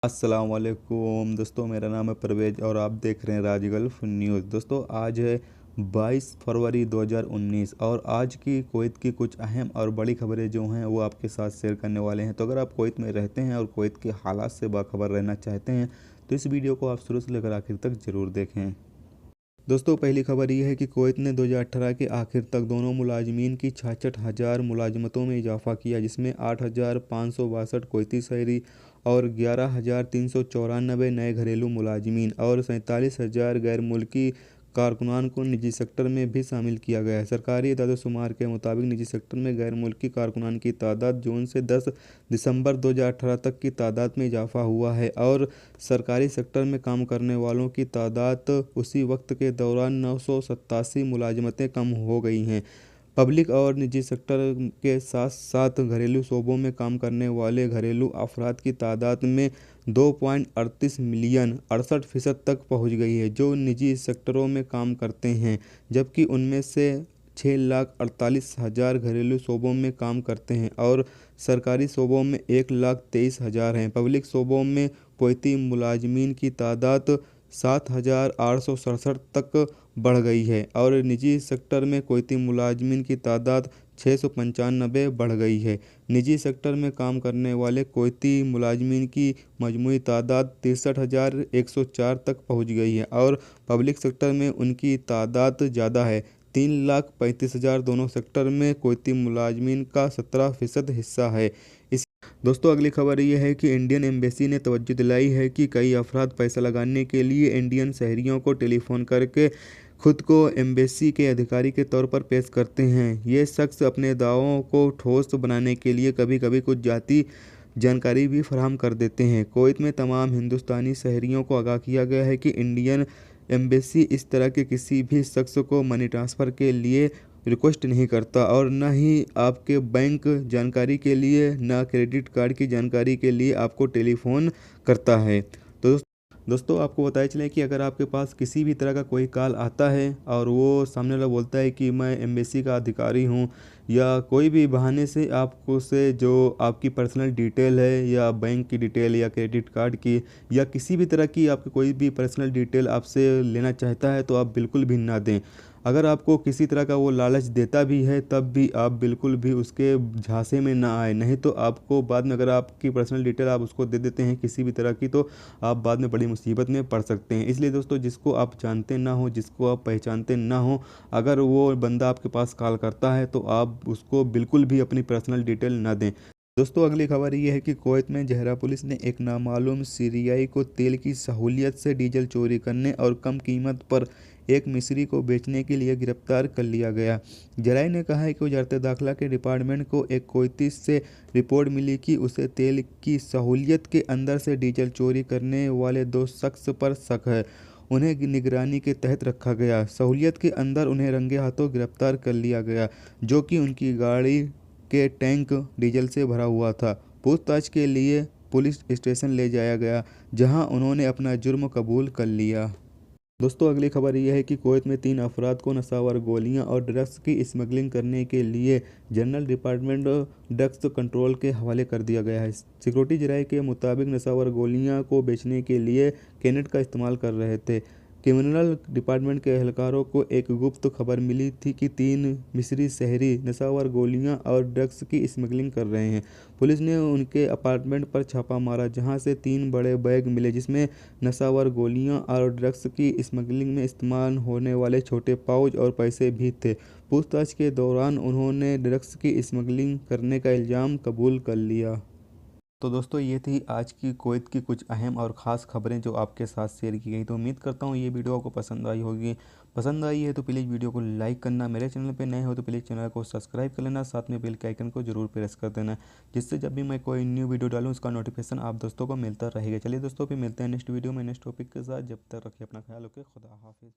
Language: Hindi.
अस्सलाम वालेकुम दोस्तों, मेरा नाम है परवेज और आप देख रहे हैं राज गल्फ न्यूज़। दोस्तों आज है 22 फरवरी 2019 और आज की कुवैत की कुछ अहम और बड़ी खबरें जो हैं वो आपके साथ शेयर करने वाले हैं। तो अगर आप कुवैत में रहते हैं और कुवैत के हालात से बाखबर रहना चाहते हैं तो इस वीडियो को आप शुरू से लेकर आखिर तक ज़रूर देखें। दोस्तों पहली खबर यह है कि कुवैत ने 2018 के आखिर तक दोनों मुलाजमीन की 66,000 मुलाजमतों में इजाफा किया, जिसमें 8,562 कुवैती शहरी और 11,394 नए घरेलू मुलाजमीन और 47,000 गैर मुल्की कारकुनान को निजी सेक्टर में भी शामिल किया गया है। सरकारी इदाद-ओ-शुमार के मुताबिक निजी सेक्टर में गैर मुल्की कारकुनान की तादाद जून से 10 दिसंबर 2018 तक की तादाद में इजाफा हुआ है और सरकारी सेक्टर में काम करने वालों की तादाद उसी वक्त के दौरान 987 मुलाजमतें कम हो गई हैं। पब्लिक और निजी सेक्टर के साथ साथ घरेलू शोबों में काम करने वाले घरेलू अफराद की तादाद में 2.38 मिलियन 68% तक पहुंच गई है, जो निजी सेक्टरों में काम करते हैं, जबकि उनमें से 6,48,000 घरेलू शोबों में काम करते हैं और सरकारी शोबों में 1,23,000 हैं। पब्लिक शोबों में कुवैती मुलाजमीन की तादाद 7,867 तक बढ़ गई है और निजी सेक्टर में कुवैती मुलाजमीन की तादाद 695 बढ़ गई है। निजी सेक्टर में काम करने वाले कुवैती मुलाजमीन की मजमूई तादाद 63,104 तक पहुंच गई है और पब्लिक सेक्टर में उनकी तादाद ज़्यादा है, 3,35,000। दोनों सेक्टर में कुवैती मुलाजमीन का 17% हिस्सा है। इस दोस्तों अगली खबर ये है कि इंडियन एम्बेसी ने तवज्जो दिलाई है कि कई अफराद पैसा लगाने के लिए इंडियन शहरियों को टेलीफोन करके खुद को एम्बेसी के अधिकारी के तौर पर पेश करते हैं। ये शख्स अपने दावों को ठोस बनाने के लिए कभी कभी कुछ जाती जानकारी भी फराहम कर देते हैं। कुवैत में तमाम हिंदुस्तानी शहरियों को आगाह किया गया है कि इंडियन एम्बेसी इस तरह के किसी भी शख्स को मनी ट्रांसफ़र के लिए रिक्वेस्ट नहीं करता और न ही आपके बैंक जानकारी के लिए, न क्रेडिट कार्ड की जानकारी के लिए आपको टेलीफोन करता है। तो दोस्तों आपको बताया चले कि अगर आपके पास किसी भी तरह का कोई कॉल आता है और वो सामने वाला बोलता है कि मैं एम्बेसी का अधिकारी हूँ, या कोई भी बहाने से आपको से जो आपकी पर्सनल डिटेल है या बैंक की डिटेल या क्रेडिट कार्ड की या किसी भी तरह की आपकी कोई भी पर्सनल डिटेल आपसे लेना चाहता है तो आप बिल्कुल भी ना दें। अगर आपको किसी तरह का वो लालच देता भी है तब भी आप बिल्कुल भी उसके झांसे में ना आए, नहीं तो आपको बाद में अगर आपकी पर्सनल डिटेल आप उसको दे देते हैं किसी भी तरह की तो आप बाद में बड़ी मुसीबत में पड़ सकते हैं। इसलिए दोस्तों जिसको आप जानते ना हो, जिसको आप पहचानते ना हो, अगर वो बंदा आपके पास कॉल करता है तो आप उसको बिल्कुल भी अपनी पर्सनल डिटेल ना दें। दोस्तों अगली खबर ये है कि कुवैत में जहरा पुलिस ने एक नामालूम सीरियाई को तेल की सहूलियत से डीजल चोरी करने और कम कीमत पर एक मिस्री को बेचने के लिए गिरफ्तार कर लिया गया। जराये ने कहा है कि वजारत दाखिला के डिपार्टमेंट को एक कुवैती से रिपोर्ट मिली कि उसे तेल की सहूलियत के अंदर से डीजल चोरी करने वाले दो शख्स पर शक है। उन्हें निगरानी के तहत रखा गया। सहूलियत के अंदर उन्हें रंगे हाथों गिरफ्तार कर लिया गया, जो कि उनकी गाड़ी के टैंक डीजल से भरा हुआ था। पूछताछ के लिए पुलिस स्टेशन ले जाया गया, जहां उन्होंने अपना जुर्म कबूल कर लिया। दोस्तों अगली खबर यह है कि कुवैत में 3 अफराद को नशावर गोलियां और ड्रग्स की स्मगलिंग करने के लिए जनरल डिपार्टमेंट ड्रग्स कंट्रोल के हवाले कर दिया गया है। सिक्योरिटी जराये के मुताबिक नशावर गोलियां को बेचने के लिए कैनेट का इस्तेमाल कर रहे थे। क्रिमिनल डिपार्टमेंट के एहलकारों को एक गुप्त खबर मिली थी कि 3 मिस्री शहरी नशावर गोलियां और ड्रग्स की स्मगलिंग कर रहे हैं। पुलिस ने उनके अपार्टमेंट पर छापा मारा, जहां से 3 बड़े बैग मिले, जिसमें नशावर गोलियां और ड्रग्स की स्मगलिंग में इस्तेमाल होने वाले छोटे पाउच और पैसे भी थे। पूछताछ के दौरान उन्होंने ड्रग्स की स्मगलिंग करने का इल्ज़ाम कबूल कर लिया। तो दोस्तों ये थी आज की कुवैत की कुछ अहम और ख़ास खबरें जो आपके साथ शेयर की गई। तो उम्मीद करता हूँ ये वीडियो आपको पसंद आई होगी। पसंद आई है तो प्लीज़ वीडियो को लाइक करना, मेरे चैनल पे नए हो तो प्लीज़ चैनल को सब्सक्राइब कर लेना, साथ में बेल के आइकन को जरूर प्रेस कर देना, जिससे जब भी मैं कोई न्यू वीडियो डालूँ उसका नोटिफिकेशन आप दोस्तों को मिलता रहेगा। चलिए दोस्तों फिर मिलते हैं नेक्स्ट वीडियो में नेक्स्ट टॉपिक के साथ। जब तक रखिए अपना ख्याल, ओके, खुदा हाफिज़।